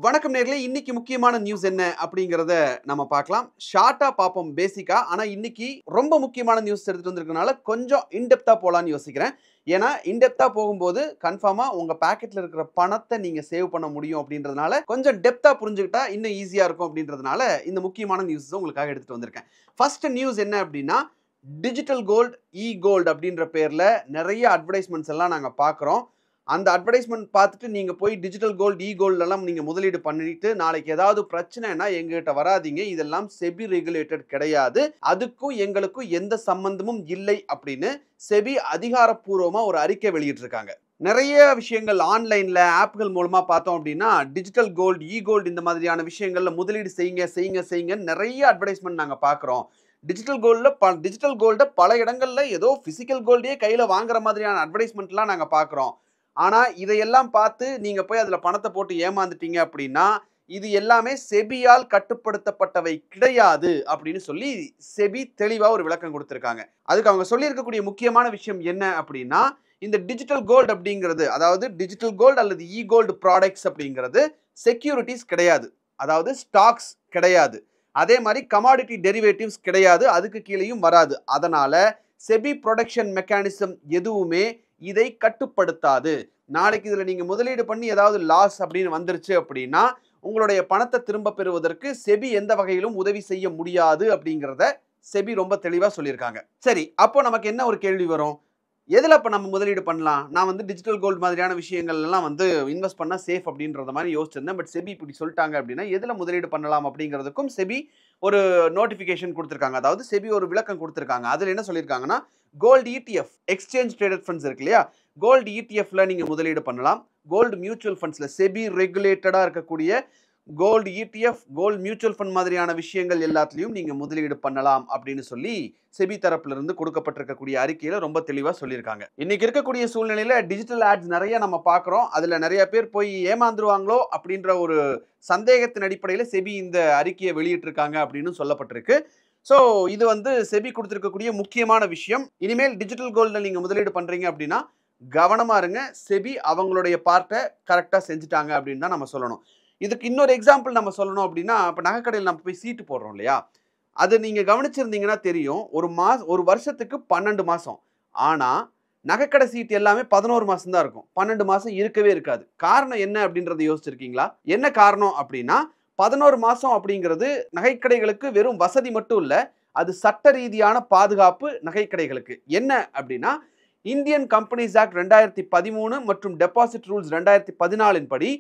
வணக்கம் நேர்களே, இன்னைக்கு முக்கியமான நியூஸ் என்ன அப்படிங்கறத நம்ம பார்க்கலாம். ஷார்ட்டா பார்ப்போம் பேசிக்கா. ஆனா இன்னைக்கு ரொம்ப முக்கியமான நியூஸ் எடுத்துட்டு வந்திருக்கனால கொஞ்சம் இன்டெப்தா போலாம்னு யோசிக்கிறேன். ஏன்னா இன்டெப்தா போகும்போது கன்ஃபார்மா உங்க பாக்கெட்ல இருக்கிற பணத்தை நீங்க சேவ் பண்ண முடியும் அப்படின்றதுனால கொஞ்சம் டெப்தா புரிஞ்சுக்கிட்டா இன்னும் ஈஸியா இருக்கும் அப்படின்றதுனால இந்த முக்கியமான நியூஸ் உங்களுக்காக எடுத்துட்டு வந்திருக்கேன். ஃபர்ஸ்ட் நியூஸ் என்ன அப்படின்னா, டிஜிட்டல் கோல்ட், இ கோல்ட் அப்படின்ற பேர்ல நிறைய அட்வர்டைஸ்மெண்ட்ஸ் எல்லாம் நாங்க பார்க்குறோம். அந்த அட்வர்டைஸ்மெண்ட் பார்த்துட்டு நீங்க போய் டிஜிட்டல் கோல்ட், இ கோல்ட் எல்லாம் நீங்க முதலீடு பண்ணிட்டு நாளைக்கு ஏதாவது பிரச்சனைனா எங்ககிட்ட வராதீங்க. இதெல்லாம் செபி ரெகுலேட்டட் கிடையாது. அதுக்கும் எங்களுக்கும் எந்த சம்பந்தமும் இல்லை அப்படின்னு செபி அதிகாரப்பூர்வமா ஒரு அறிக்கை வெளியிட்டிருக்காங்க. நிறைய விஷயங்கள் ஆன்லைன்ல ஆப்கள் மூலமா பார்த்தோம் அப்படின்னா, டிஜிட்டல் கோல்ட், இ கோல்ட் இந்த மாதிரியான விஷயங்கள்ல முதலீடு செய்யுங்க செய்யுங்க செய்யுங்க நிறைய அட்வர்டைஸ்மெண்ட் நாங்க பார்க்குறோம். டிஜிட்டல் கோல்ட பல இடங்கள்ல ஏதோ பிசிக்கல் கோல்டே கையில வாங்குற மாதிரியான அட்வர்டைஸ்மெண்ட்லாம் நாங்க பார்க்குறோம். ஆனா இதையெல்லாம் பார்த்து நீங்க போய் அதுல பணத்தை போட்டு ஏமாந்துட்டீங்க அப்படின்னா இது எல்லாமே செபியால் கட்டுப்படுத்தப்பட்டவை கிடையாது அப்படின்னு சொல்லி செபி தெளிவா ஒரு விளக்கம் கொடுத்திருக்காங்க. அதுக்கு அவங்க சொல்லி இருக்கக்கூடிய முக்கியமான விஷயம் என்ன அப்படின்னா, இந்த டிஜிட்டல் கோல்டு அப்படிங்கிறது, அதாவது டிஜிட்டல் கோல்டு அல்லது இ கோல்டு ப்ராடக்ட்ஸ் அப்படிங்கிறது செக்யூரிட்டிஸ் கிடையாது, அதாவது ஸ்டாக்ஸ் கிடையாது. அதே மாதிரி கமாடிட்டி டெரிவேட்டிவ்ஸ் கிடையாது, அதுக்கு கீழேயும் வராது. அதனால செபி ப்ரொடெக்ஷன் மெக்கானிசம் எதுவுமே இதை கட்டுப்படுத்தாது. நாளைக்கு இதுல நீங்க முதலீடு பண்ணி ஏதாவது லாஸ் அப்படின்னு வந்துருச்சு அப்படின்னா உங்களுடைய பணத்தை திரும்ப பெறுவதற்கு செபி எந்த வகையிலும் உதவி செய்ய முடியாது அப்படிங்கிறத செபி ரொம்ப தெளிவா சொல்லியிருக்காங்க. சரி, அப்போ நமக்கு என்ன ஒரு கேள்வி வரும்? எதுல இப்ப நம்ம முதலீடு பண்ணலாம்? நான் டிஜிட்டல் கோல்டு மாதிரியான விஷயங்கள் எல்லாம் இன்வெஸ்ட் பண்ணா சேஃப் அப்படின்றத மாதிரி யோசிச்சிருந்தேன். பட் செபி இப்படி சொல்லிட்டாங்க அப்படின்னா எதுல முதலீடு பண்ணலாம் அப்படிங்கிறதுக்கும் செபி ஒரு நோட்டிபிகேஷன் கொடுத்திருக்காங்க. அதாவது செபி ஒரு விளக்கம் கொடுத்திருக்காங்க. அதுல என்ன சொல்லியிருக்காங்கன்னா, gold ETF, exchange traded funds இருக்கு இல்லையா, கோல்டு இடிஎஃப்ல நீங்க முதலீடு பண்ணலாம். கோல்டு மியூச்சுவல் ஃபண்ட்ஸ்ல செபி ரெகுலேட்டடா இருக்கக்கூடிய gold ETF, gold mutual fund மாதிரியான விஷயங்கள் எல்லாத்துலயும் நீங்க முதலீடு பண்ணலாம் அப்படின்னு சொல்லி செபி தரப்புல இருந்து கொடுக்கப்பட்டிருக்கக்கூடிய அறிக்கையில ரொம்ப தெளிவா சொல்லியிருக்காங்க. இன்னைக்கு இருக்கக்கூடிய சூழ்நிலையில டிஜிட்டல் ஆட்ஸ் நிறைய நம்ம பார்க்கிறோம். அதுல நிறைய பேர் போய் ஏமாந்துருவாங்களோ அப்படின்ற ஒரு சந்தேகத்தின் அடிப்படையில் செபி இந்த அறிக்கையை வெளியிட்டிருக்காங்க அப்படின்னு சொல்லப்பட்டிருக்கு. ஸோ இது செபி கொடுத்திருக்கக்கூடிய முக்கியமான விஷயம். இனிமேல் டிஜிட்டல் கோல்டில் நீங்க முதலீடு பண்றீங்க அப்படின்னா கவனமா இருங்க. செபி அவங்களுடைய பார்ட்டை கரெக்டா செஞ்சுட்டாங்க அப்படின்னு தான் நம்ம சொல்லணும். இதுக்கு இன்னொரு எக்ஸாம்பிள் நம்ம சொல்லணும் அப்படின்னா, இப்போ நகைக்கடையில் நம்ம போய் சீட்டு போடுறோம் இல்லையா, அது நீங்க கவனிச்சிருந்தீங்கன்னா தெரியும். ஒரு வருஷத்துக்கு 12 மாசம். ஆனா நகைக்கடை சீட்டு எல்லாமே 11 மாசம் தான் இருக்கும். 12 மாசம் இருக்கவே இருக்காது. காரணம் என்ன அப்படின்றத யோசிச்சிருக்கீங்களா? என்ன காரணம் அப்படின்னா, 11 மாசம் அப்படிங்கிறது நகைக்கடைகளுக்கு வெறும் வசதி மட்டும் இல்ல, அது சட்ட ரீதியான பாதுகாப்பு நகைக்கடைகளுக்கு. என்ன அப்படின்னா, இந்தியன் கம்பெனிஸ் ஆக்ட் 2013 மற்றும் டெபாசிட் ரூல்ஸ் 2014 படி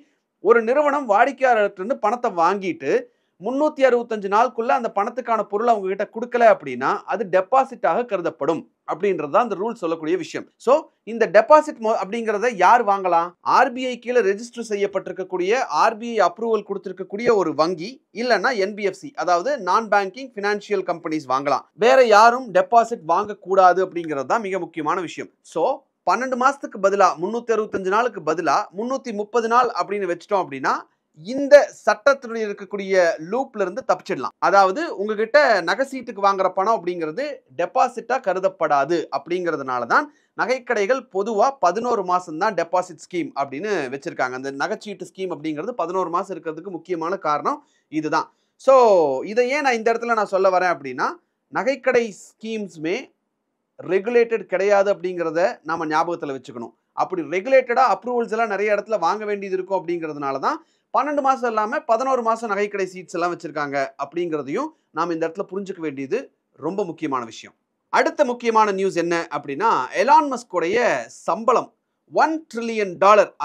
ஒரு நிறுவனம் வாடிக்கையாளர்கிட்ட பணத்தை வாங்கிட்டு 365 நாளுக்குள்ள அந்த பணத்துக்கான பொருளை அவங்க கிட்ட கொடுக்கல அப்படின்னா அது டெபாசிட்டாக கருதப்படும் அப்படின்றது தான் அந்த ரூல் சொல்லக்கூடிய விஷயம். சோ இந்த டெபாசிட் அப்படிங்கறத யார் வாங்கலாம்? ஆர்பிஐ கீழே ரெஜிஸ்டர் செய்யப்பட்டிருக்கக்கூடிய, ஆர்பிஐ அப்ரூவல் கொடுத்திருக்கக்கூடிய ஒரு வங்கி இல்லைன்னா என்பிஎஃப்சி, அதாவது நான் பேங்கிங் பினான்சியல் கம்பெனிஸ் வாங்கலாம். வேற யாரும் டெபாசிட் வாங்க கூடாது அப்படிங்கிறது தான் மிக முக்கியமான விஷயம். சோ 12 மாசத்துக்கு பதிலா 365 நாளுக்கு பதிலா 330 நாள் அப்படின்னு வச்சிட்டோம் அப்படின்னா இந்த சட்டத்துடைய இருக்கக்கூடிய லூப்ல இருந்து தப்பிச்சிடலாம். அதாவது உங்ககிட்ட நகை சீட்டுக்கு வாங்குற பணம் அப்படிங்கிறது டெபாசிட்டா கருதப்படாது. அப்படிங்கிறதுனால தான் நகைக்கடைகள் பொதுவா 11 மாசம் தான் டெபாசிட் ஸ்கீம் அப்படின்னு வச்சிருக்காங்க. அந்த நகைச்சீட்டு ஸ்கீம் அப்படிங்கிறது 11 மாசம் இருக்கிறதுக்கு முக்கியமான காரணம் இதுதான். ஸோ இதை ஏன் நான் இந்த இடத்துல நான் சொல்ல வரேன் அப்படின்னா, நகைக்கடை ஸ்கீம்ஸ்மே ரெகுலேட்டட் கிடையாது அப்படிங்கிறத நாம ஞாபகத்தில் வச்சுக்கணும். அப்படி ரெகுலேட்டடா அப்ரூவல்ஸ் எல்லாம் நிறைய இடத்துல வாங்க வேண்டியது இருக்கும். அப்படிங்கிறதுனால தான் 12 மாசம் இல்லாம 11 மாசம் நகைக்கடை சீட்ஸ் எல்லாம் வச்சிருக்காங்க அப்படிங்கிறதையும் நாம இந்த இடத்துல புரிஞ்சுக்க வேண்டியது ரொம்ப முக்கியமான விஷயம். அடுத்த முக்கியமான நியூஸ் என்ன அப்படின்னா, எலான் மஸ்க் உடைய சம்பளம் $1 trillion,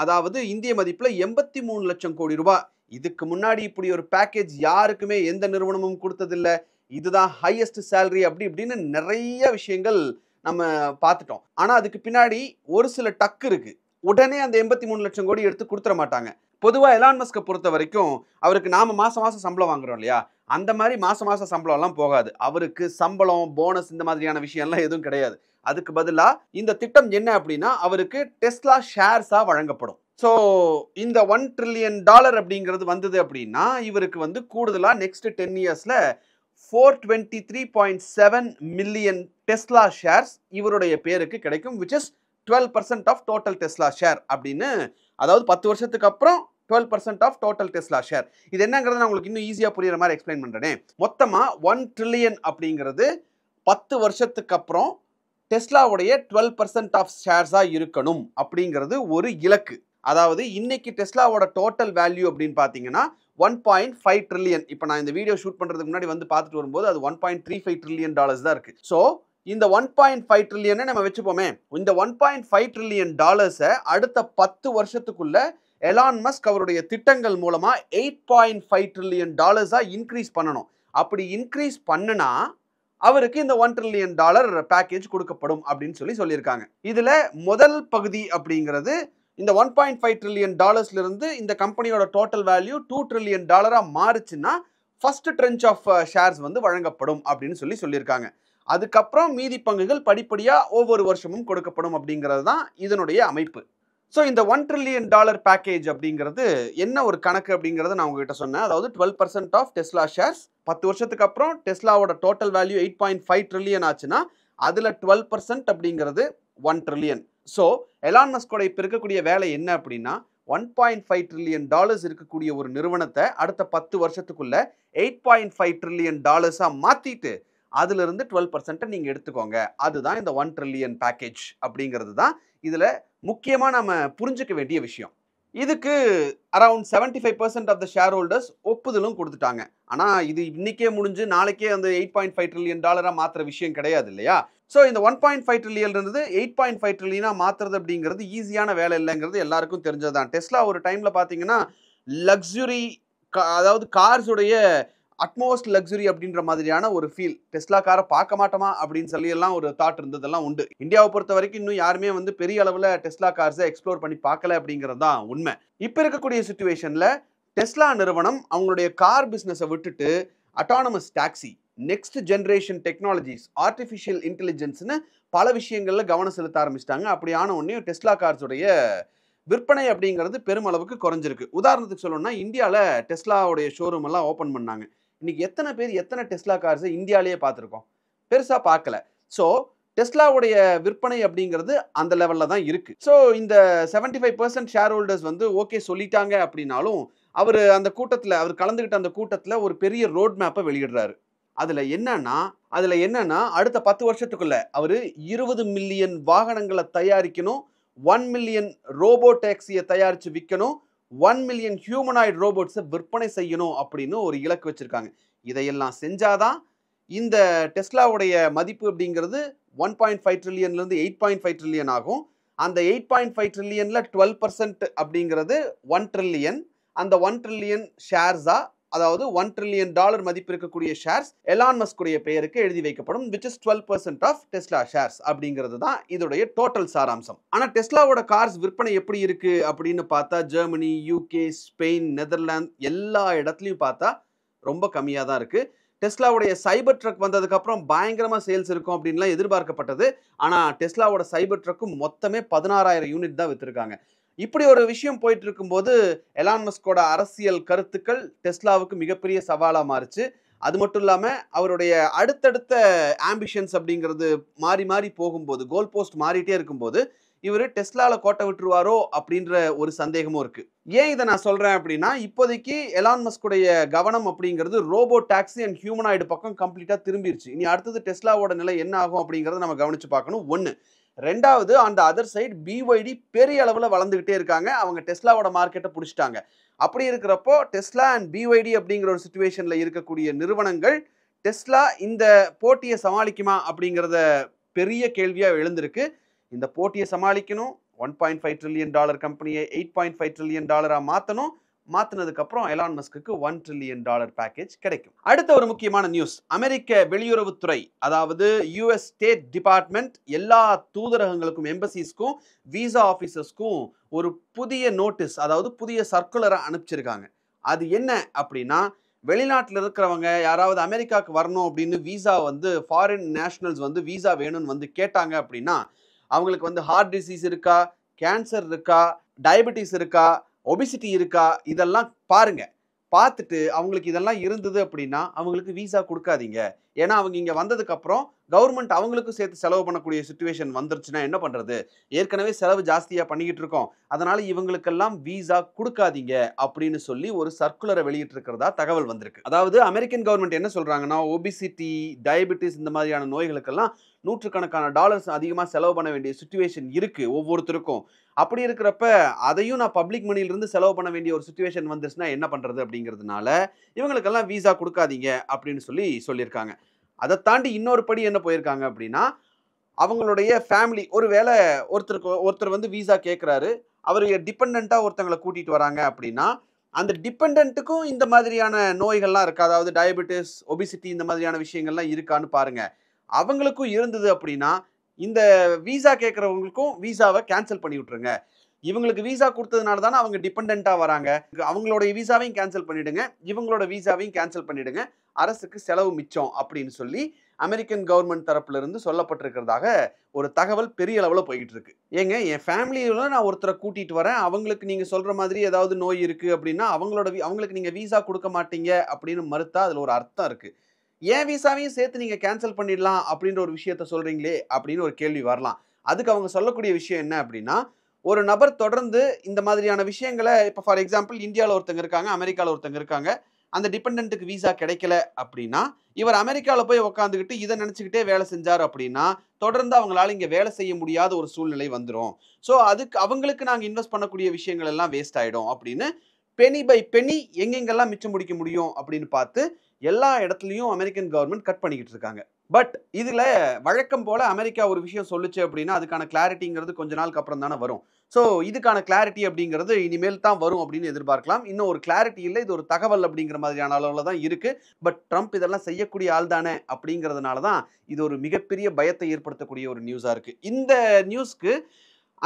அதாவது இந்திய மதிப்புல 83 லட்சம் கோடி ரூபாய். இதுக்கு முன்னாடி இப்படி ஒரு பேக்கேஜ் யாருக்குமே எந்த நிறுவனமும் கொடுத்ததில்லை. இதுதான் ஹையஸ்ட் சேலரி அப்படி இப்படின்னு நிறைய விஷயங்கள் நம்ம பார்த்துட்டோம். ஆனா அதுக்கு பின்னாடி ஒரு சில டக்கு இருக்கு. உடனே அந்த 83 லட்சம் கோடி எடுத்து கொடுத்துட மாட்டாங்க. பொதுவா எலான் மஸ்கை பொறுத்த வரைக்கும் அவருக்கு நாம மாசம் மாசம் சம்பளம் வாங்குறோம் இல்லையா, அந்த மாதிரி மாசம் மாசம் சம்பளம் எல்லாம் போகாது. அவருக்கு சம்பளம், போனஸ் இந்த மாதிரியான விஷயம் எல்லாம் எதுவும் கிடையாது. அதுக்கு பதிலா இந்த திட்டம் என்ன அப்படின்னா, அவருக்கு டெஸ்லா ஷேர்ஸா வழங்கப்படும். ஸோ இந்த $1 trillion அப்படிங்கிறது வந்தது அப்படின்னா இவருக்கு கூடுதலா நெக்ஸ்ட் 10 இயர்ஸ்ல 423.7 மில்லியன் டெஸ்லா ஷேர்ஸ் இவருடைய பேருக்கு கிடைக்கும், which is 12% of total Tesla share அப்படின்னு. அதாவது 10 வருஷத்துக்கு அப்புறம் 12% ஆஃப் டோட்டல் டெஸ்லா ஷேர். இது என்னங்கிறது நான் உங்களுக்கு இன்னும் ஈஸியா புரியுற மாதிரி எக்ஸ்பிளைன் பண்றேனே. மொத்தமா 1 ட்ரில்லியன் அப்படிங்கிறது 10 வருஷத்துக்கு அப்புறம் டெஸ்லாவுடைய 12% ஆஃப் ஷேர்ஸா இருக்கணும் அப்படிங்கிறது ஒரு இலக்கு. அதாவது இன்னைக்கு டெஸ்லாவோட டோட்டல் வேல்யூ அப்படின்னு பாத்தீங்கன்னா 1.5 ட்ரில்லியன். இப்போ நான் இந்த வீடியோ ஷூட் பண்றதுக்கு முன்னாடி வந்து பார்த்துட்டு வரும்போது அது 1.35 ட்ரில்லியன் டாலர்ஸ் தான் இருக்கு. ஸோ இந்த 1.5 ட்ரில்லியனை நம்ம வச்சுப்போமே. இந்த 1.5 ட்ரில்லியன் டாலர்ஸை அடுத்த 10 வருஷத்துக்குள்ள எலான் மஸ்க் அவருடைய திட்டங்கள் மூலமா 8.5 ட்ரில்லியன் டாலர்ஸா இன்க்ரீஸ் பண்ணணும். அப்படி இன்க்ரீஸ் பண்ணுனா அவருக்கு இந்த 1 ட்ரில்லியன் டாலர் பேக்கேஜ் கொடுக்கப்படும் அப்படின்னு சொல்லியிருக்காங்க. இதுல முதல் பகுதி அப்படிங்கிறது இந்த 1.5 ட்ரில்லியன் டாலர்ஸ்ல இருந்து இந்த கம்பெனியோட டோட்டல் வேல்யூ 2 ட்ரில்லியன் டாலரா மாறுச்சுன்னா ஃபர்ஸ்ட் ட்ரெஞ்ச் ஆஃப் ஷேர்ஸ் வந்து வழங்கப்படும் அப்படின்னு சொல்லியிருக்காங்க. அதுக்கப்புறம் மீதி பங்குகள் படிப்படியா ஒவ்வொரு வருஷமும் கொடுக்கப்படும் அப்படிங்கிறது தான் இதனுடைய அமைப்பு. ஸோ இந்த 1 ட்ரில்லியன் டாலர் பேக்கேஜ் அப்படிங்கிறது என்ன ஒரு கணக்கு அப்படிங்கிறத நான் உங்ககிட்ட சொன்னேன். அதாவது 12% ஆஃப் டெஸ்லா ஷேர்ஸ் 10 வருஷத்துக்கு அப்புறம் டெஸ்லாவோட டோட்டல் வேல்யூ 8.5 ட்ரில்லியன் ஆச்சுன்னா அதுல 12% அப்படிங்கிறது 1 ட்ரில்லியன். ஸோ எலான் மஸ்கோட இப்போ இருக்கக்கூடிய வேலை என்ன அப்படின்னா 1.5 ட்ரில்லியன் டாலர்ஸ் இருக்கக்கூடிய ஒரு நிறுவனத்தை அடுத்த 10 வருஷத்துக்குள்ள 8.5 ட்ரில்லியன் டாலர்ஸா மாத்திட்டு அதுல இருந்து 12% நீங்க எடுத்துக்கோங்க. அதுதான் இந்த 1 ட்ரில்லியன் பேக்கேஜ் அப்படிங்கிறது தான் இதுல முக்கியமா நம்ம புரிஞ்சுக்க வேண்டிய விஷயம். இதுக்கு around 75% of the shareholders ஒப்புதலும் கொடுத்துட்டாங்க. ஆனா இது இன்னைக்கே முடிஞ்சு நாளைக்கே அந்த 8.5 ட்ரில்லியன் டாலரா மாத்துற விஷயம் கிடையாது இல்லையா? ஸோ இந்த 1.5 ட்ரில்லியன் இருந்து 8.5 ட்ரில்லியனா மாத்துறது அப்படிங்கிறது ஈஸியான வேலை இல்லைங்கிறது எல்லாருக்கும் தெரிஞ்சதுதான். டெஸ்லா ஒரு டைம்ல பாத்தீங்கன்னா லக்ஸுரி, அதாவது கார்ஸுடைய அட்மோஸ்ட் லக்ஸுரி அப்படின்ற மாதிரியான ஒரு ஃபீல், டெஸ்லா காரை பார்க்க மாட்டோமா அப்படின்னு சொல்லி எல்லாம் ஒரு தாட் இருந்ததெல்லாம் உண்டு. இந்தியாவை பொறுத்த வரைக்கும் இன்னும் யாருமே வந்து பெரிய அளவில் டெஸ்லா கார்ஸை எக்ஸ்ப்ளோர் பண்ணி பார்க்கல அப்படிங்கிறது தான் உண்மை. இப்போ இருக்கக்கூடிய சுச்சுவேஷன்ல டெஸ்லா நிறுவனம் அவங்களுடைய கார் பிஸ்னஸை விட்டுட்டு autonomous taxi, next generation technologies, artificial இன்டெலிஜென்ஸ்னு பல விஷயங்கள்ல கவனம் செலுத்த ஆரம்பிச்சிட்டாங்க. அப்படியான ஒன்னே டெஸ்லா கார்ஸுடைய விற்பனை அப்படிங்கிறது பெருமளவுக்கு குறைஞ்சிருக்கு. உதாரணத்துக்கு சொல்லணும்னா இந்தியாவில் டெஸ்லாவுடைய ஷோரூம் எல்லாம் ஓப்பன் பண்ணாங்க. இன்னைக்கு எத்தனை பேர் எத்தனை டெஸ்லா கார்ஸை இந்தியாவிலேயே பார்த்துருக்கோம்? பெருசா பார்க்கல. ஸோ டெஸ்லாவுடைய விற்பனை அப்படிங்கிறது அந்த லெவலில் தான் இருக்கு. ஸோ இந்த 75% ஷேர் ஹோல்டர்ஸ் வந்து ஓகே சொல்லிட்டாங்க அப்படின்னாலும் அவர் அந்த கூட்டத்தில், அவர் கலந்துகிட்ட அந்த கூட்டத்தில் ஒரு பெரிய ரோட் மேப்பை வெளியிடுறாரு. அதுல என்னன்னா அடுத்த 10 வருஷத்துக்குள்ள அவர் 20 மில்லியன் வாகனங்களை தயாரிக்கணும், 1 மில்லியன் ரோபோ டாக்ஸியை தயாரிச்சு விற்கணும், 1 மில்லியன் ஹியூமனாய்டு ரோபோட்ஸை விற்பனை செய்யணும் அப்படின்னு ஒரு இலக்கு வச்சிருக்காங்க. இதையெல்லாம் செஞ்சாதான் இந்த டெஸ்லாவுடைய மதிப்பு அப்படிங்கிறது 1.5 ட்ரில்லியன்ல இருந்து 8.5 ட்ரில்லியன் ஆகும். அந்த 8.5 ட்ரில்லியன்ல 12% அப்படிங்கிறது 1 ட்ரில்லியன். அந்த 1 ட்ரில்லியன் ஷேர்ஸா, அதாவது 1 ட்ரில்லியன் டாலர் மதிப்பு இருக்கக்கூடிய ஷேர்ஸ் எலான் மஸ்குடைய பெயருக்கு எழுதி வைக்கப்படும், which is 12% of Tesla shares அப்படிங்கிறது தான் இதோடைய டோட்டல் சாராம்சம். ஆனா டெஸ்லாவோட கார்ஸ் விற்பனை எப்படி இருக்கு அப்படின்னு பார்த்தா ஜெர்மனி, யூகே, ஸ்பெயின், நெதர்லாந்து எல்லா இடத்துலையும் பார்த்தா ரொம்ப கம்மியாக தான் இருக்கு. டெஸ்லாவுடைய சைபர் ட்ரக் வந்ததுக்கு அப்புறம் பயங்கரமா சேல்ஸ் இருக்கும் அப்படின்லாம் எதிர்பார்க்கப்பட்டது. ஆனா டெஸ்லாவோட சைபர் ட்ரக்கும் மொத்தமே 16,000 யூனிட் தான் வித்திருக்காங்க. இப்படி ஒரு விஷயம் போயிட்டு இருக்கும்போது எலான் மஸ்கோட அரசியல் கருத்துக்கள் டெஸ்லாவுக்கு மிகப்பெரிய சவாலா மாறுச்சு. அது மட்டும் இல்லாம அவருடைய அடுத்தடுத்த ஆம்பிஷன்ஸ் அப்படிங்கிறது மாறி மாறி போகும்போது, கோல் போஸ்ட் மாறிட்டே இருக்கும்போது இவர் டெஸ்லால கோட்டை விட்டுருவாரோ அப்படின்ற ஒரு சந்தேகமும் இருக்கு. ஏன் இதை நான் சொல்றேன் அப்படின்னா, இப்போதைக்கு எலான் மஸ்குடைய கவனம் அப்படிங்கிறது ரோபோ டாக்ஸி அண்ட் ஹியூமனாய்டு பக்கம் கம்ப்ளீட்டா திரும்பிடுச்சு. இனி அடுத்தது டெஸ்லாவோட நிலை என்ன ஆகும் அப்படிங்கறத நம்ம கவனிச்சு பார்க்கணும். ஒன்னு. ரெண்டாவது, அந்த அதர் சைடு BYD பெரிய அளவுல வளர்ந்துகிட்டே இருக்காங்க. அவங்க டெஸ்லாவோட மார்க்கெட்டை பிடிச்சிட்டாங்க. அப்படி இருக்கிறப்போ டெஸ்லா அண்ட் BYD அப்படிங்கிற ஒரு சிச்சுவேஷன்ல இருக்கக்கூடிய நிறுவனங்கள் டெஸ்லா இந்த போட்டியை சமாளிக்குமா அப்படிங்கிறத பெரிய கேள்வியா எழுந்திருக்கு. இந்த போட்டியை சமாளிக்கணும், 1.5 ட்ரில்லியன் டாலர் கம்பெனியை 8.5 ட்ரில்லியன் டாலரா மாற்றணும். மாற்றினதுக்கு அப்புறம் Elon Musk 1 trillion dollar package கிடைக்கும். அடுத்த ஒரு முக்கியமான நியூஸ், அமெரிக்க வெளியுறவுத்துறை, அதாவது US ஸ்டேட் டிபார்ட்மெண்ட் எல்லா தூதரகங்களுக்கும், எம்பசிஸ்க்கும், விசா ஆஃபீஸர்ஸ்க்கும் ஒரு புதிய நோட்டீஸ், அதாவது புதிய சர்க்குலரை அனுப்பிச்சிருக்காங்க. அது என்ன அப்படின்னா, வெளிநாட்டில் இருக்கிறவங்க யாராவது அமெரிக்காவுக்கு வரணும் அப்படின்னு விசா வந்து ஃபாரின் நேஷனல்ஸ் வந்து விசா வேணும்னு வந்து கேட்டாங்க அப்படின்னா, அவங்களுக்கு வந்து ஹார்ட் டிசீஸ் இருக்கா, கேன்சர் இருக்கா, டயபெட்டிஸ் இருக்கா, ஒபிசிட்டி இருக்கா, இதெல்லாம் பாருங்க. பார்த்துட்டு அவங்களுக்கு இதெல்லாம் இருந்தது அப்படின்னா அவங்களுக்கு விசா கொடுக்காதீங்க. ஏன்னா அவங்க இங்க வந்ததுக்கு அப்புறம் கவர்மெண்ட் அவங்களுக்கும் சேர்த்து செலவு பண்ணக்கூடிய சிச்சுவேஷன் வந்துருச்சுன்னா என்ன பண்றது? ஏற்கனவே செலவு ஜாஸ்தியா பண்ணிக்கிட்டு இருக்கோம். அதனால இவங்களுக்கெல்லாம் வீசா குடுக்காதீங்க அப்படின்னு சொல்லி ஒரு சர்க்குலரை வெளியிட்டு இருக்கிறதா தகவல் வந்திருக்கு. அதாவது அமெரிக்கன் கவர்மெண்ட் என்ன சொல்றாங்கன்னா, ஒபிசிட்டி, டயபெட்டிஸ் இந்த மாதிரியான நோய்களுக்கெல்லாம் நூற்றுக்கணக்கான டாலர்ஸ் அதிகமா செலவு பண்ண வேண்டிய சிச்சுவேஷன் இருக்கு ஒவ்வொருத்தருக்கும். அப்படி இருக்கிறப்ப அதையும் நான் பப்ளிக் மணில இருந்து செலவு பண்ண வேண்டிய ஒரு சிச்சுவேஷன் வந்துருச்சுன்னா என்ன பண்றது அப்படிங்கிறதுனால இவங்களுக்கெல்லாம் வீசா குடுக்காதீங்க அப்படின்னு சொல்லியிருக்காங்க. அதை தாண்டி இன்னொரு படி என்ன போயிருக்காங்க அப்படின்னா, அவங்களுடைய ஃபேமிலி ஒருவேளை ஒருத்தர் வந்து வீசா கேட்கிறாரு, அவரு டிபெண்டன்ட்டா ஒருத்தங்களை கூட்டிட்டு வராங்க அப்படின்னா, அந்த டிபெண்டன்ட்டுக்கும் இந்த மாதிரியான நோய்கள்லாம் இருக்கா? அதாவது டயபெட்டிஸ், ஒபிசிட்டி இந்த மாதிரியான விஷயங்கள்லாம் இருக்கான்னு பாருங்க. அவங்களுக்கும் இருந்தது அப்படின்னா, இந்த வீசா கேட்கிறவங்களுக்கும் வீசாவை கேன்சல் பண்ணி விட்டுருங்க. இவங்களுக்கு வீசா கொடுத்ததுனால தானே அவங்க டிபெண்டன்ட்டா வராங்க. அவங்களுடைய வீசாவையும் கேன்சல் பண்ணிடுங்க. இவங்களோட வீசாவையும் கேன்சல் பண்ணிடுங்க. அரசுக்கு செலவு மிச்சம் அப்படின்னு சொல்லி அமெரிக்கன் கவர்மெண்ட் தரப்புல இருந்து சொல்லப்பட்டிருக்கிறதாக ஒரு தகவல் பெரிய அளவுல போய்கிட்டு இருக்கு. ஏங்க என் ஃபேமிலியில நான் ஒருத்தரை கூட்டிட்டு வரேன். அவங்களுக்கு நீங்க சொல்ற மாதிரி ஏதாவது நோய் இருக்கு அப்படின்னா அவங்களுக்கு நீங்க வீசா கொடுக்க மாட்டீங்க அப்படின்னு மறுத்தா அதுல ஒரு அர்த்தம் இருக்கு. ஏன் வீசாவையும் சேர்த்து நீங்க கேன்சல் பண்ணிடலாம் அப்படின்ற ஒரு விஷயத்த சொல்றீங்களே அப்படின்னு ஒரு கேள்வி வரலாம். அதுக்கு அவங்க சொல்லக்கூடிய விஷயம் என்ன அப்படின்னா, ஒரு நபர் தொடர்ந்து இந்த மாதிரியான விஷயங்களை இப்போ ஃபார் எக்ஸாம்பிள் இந்தியாவில் ஒருத்தங்க இருக்காங்க, அமெரிக்காவில் ஒருத்தங்க இருக்காங்க. அந்த டிபெண்டன்ட்டுக்கு வீசா கிடைக்கல அப்படின்னா, இவர் அமெரிக்காவில் போய் உட்காந்துக்கிட்டு இதை நினச்சிக்கிட்டே வேலை செஞ்சார் அப்படின்னா, தொடர்ந்து அவங்களால இங்கே வேலை செய்ய முடியாத ஒரு சூழ்நிலை வந்துடும். ஸோ அதுக்கு அவங்களுக்கு நாங்கள் இன்வெஸ்ட் பண்ணக்கூடிய விஷயங்கள் எல்லாம் வேஸ்ட் ஆகிடும் அப்படின்னு பெனி பை பெனி எங்கெங்கெல்லாம் மிச்சம் முடிக்க முடியும் அப்படின்னு பார்த்து எல்லா இடத்துலையும் அமெரிக்கன் கவர்மெண்ட் கட் பண்ணிக்கிட்டு இருக்காங்க. பட் இதுல வழக்கம் போல அமெரிக்கா ஒரு விஷயம் சொல்லுச்சு அப்படின்னா அதுக்கான கிளாரிட்டிங்கிறது கொஞ்ச நாளுக்கு அப்புறம் தானே வரும். ஸோ இதுக்கான கிளாரிட்டி அப்படிங்கிறது இனிமேல் தான் வரும் அப்படின்னு எதிர்பார்க்கலாம். இன்னும் ஒரு கிளாரிட்டி இல்லை, இது ஒரு தகவல் அப்படிங்கிற மாதிரியான அளவில் தான் இருக்கு. பட் ட்ரம்ப் இதெல்லாம் செய்யக்கூடிய ஆள் தானே அப்படிங்கிறதுனால தான் இது ஒரு மிகப்பெரிய பயத்தை ஏற்படுத்தக்கூடிய ஒரு நியூஸா இருக்கு. இந்த நியூஸ்க்கு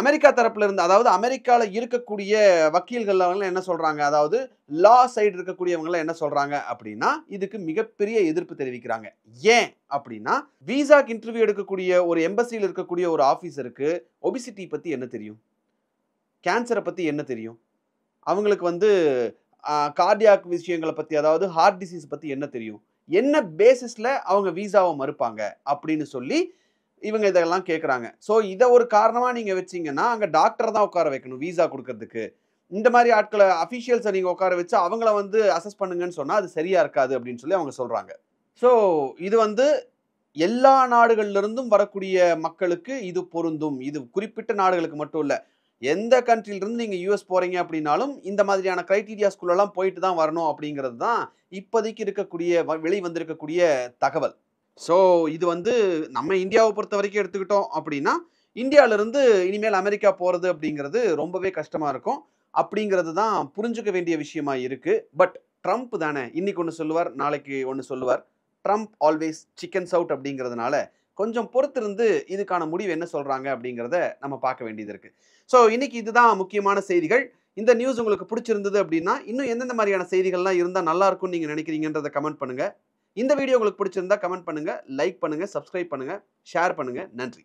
அமெரிக்கா தரப்புல இருந்து, அதாவது அமெரிக்கால இருக்கக்கூடிய வக்கீல்கள் என்ன சொல்றாங்க, அதாவது லா சைடு இருக்கக்கூடியவங்க என்ன சொல்றாங்க அப்படின்னா, இதுக்கு மிகப்பெரிய எதிர்ப்பு தெரிவிக்கிறாங்க. ஏன் அப்படின்னா, வீசாக்கு இன்டர்வியூ எடுக்கக்கூடிய ஒரு எம்பசியில் இருக்கக்கூடிய ஒரு ஆபீசருக்கு ஒபிசிட்டி பத்தி என்ன தெரியும், கேன்சரை பத்தி என்ன தெரியும், அவங்களுக்கு வந்து கார்டியாக் விஷயங்களை பத்தி, அதாவது ஹார்ட் டிசீஸ் பத்தி என்ன தெரியும், என்ன பேசிஸ்ல அவங்க வீசாவை மறுப்பாங்க அப்படின்னு சொல்லி இவங்க இதெல்லாம் கேட்குறாங்க. ஸோ இதை ஒரு காரணமாக நீங்கள் வச்சிங்கன்னா அங்கே டாக்டர் தான் உட்கார வைக்கணும் வீசா கொடுக்கறதுக்கு. இந்த மாதிரி ஆட்களை அஃபிஷியல்ஸை நீங்கள் உட்கார வச்சு அவங்கள வந்து அசஸ் பண்ணுங்கன்னு சொன்னால் அது சரியாக இருக்காது அப்படின்னு சொல்லி அவங்க சொல்கிறாங்க. ஸோ இது வந்து எல்லா நாடுகள்லேருந்தும் வரக்கூடிய மக்களுக்கு இது பொருந்தும். இது குறிப்பிட்ட நாடுகளுக்கு மட்டும் இல்லை, எந்த கண்ட்ரிலிருந்து நீங்கள் யூஎஸ் போகிறீங்க அப்படின்னாலும் இந்த மாதிரியான க்ரைட்டீரியாஸ்குள்ளெல்லாம் போயிட்டு தான் வரணும் அப்படிங்கிறது தான் இப்போதைக்கு இருக்கக்கூடிய வெளிவந்திருக்கக்கூடிய தகவல். ஸோ இது வந்து நம்ம இந்தியாவை பொறுத்த வரைக்கும் எடுத்துக்கிட்டோம் அப்படின்னா, இந்தியாவிலிருந்து இனிமேல் அமெரிக்கா போகிறது அப்படிங்கிறது ரொம்பவே கஷ்டமாக இருக்கும். அப்படிங்கிறது தான் புரிஞ்சுக்க வேண்டிய விஷயமா இருக்கு. பட் ட்ரம்ப் தானே, இன்னைக்கு ஒன்று சொல்லுவார், நாளைக்கு ஒன்று சொல்லுவார். ட்ரம்ப் ஆல்வேஸ் சிக்கன்ஸ் அவுட் அப்படிங்கிறதுனால கொஞ்சம் பொறுத்திருந்து இதுக்கான முடிவு என்ன சொல்கிறாங்க அப்படிங்கிறத நம்ம பார்க்க வேண்டியது இருக்குது. ஸோ இன்னைக்கு இதுதான் முக்கியமான செய்திகள். இந்த நியூஸ் உங்களுக்கு பிடிச்சிருந்தது அப்படின்னா, இன்னும் எந்தெந்த மாதிரியான செய்திகள்லாம் இருந்தால் நல்லா இருக்கும்னு நீங்கள் நினைக்கிறீங்கன்றதை கமெண்ட் பண்ணுங்கள். இந்த வீடியோ உங்களுக்கு பிடிச்சிருந்தா கமெண்ட் பண்ணுங்க, லைக் பண்ணுங்க, சப்ஸ்கிரைப் பண்ணுங்க, ஷேர் பண்ணுங்க. நன்றி.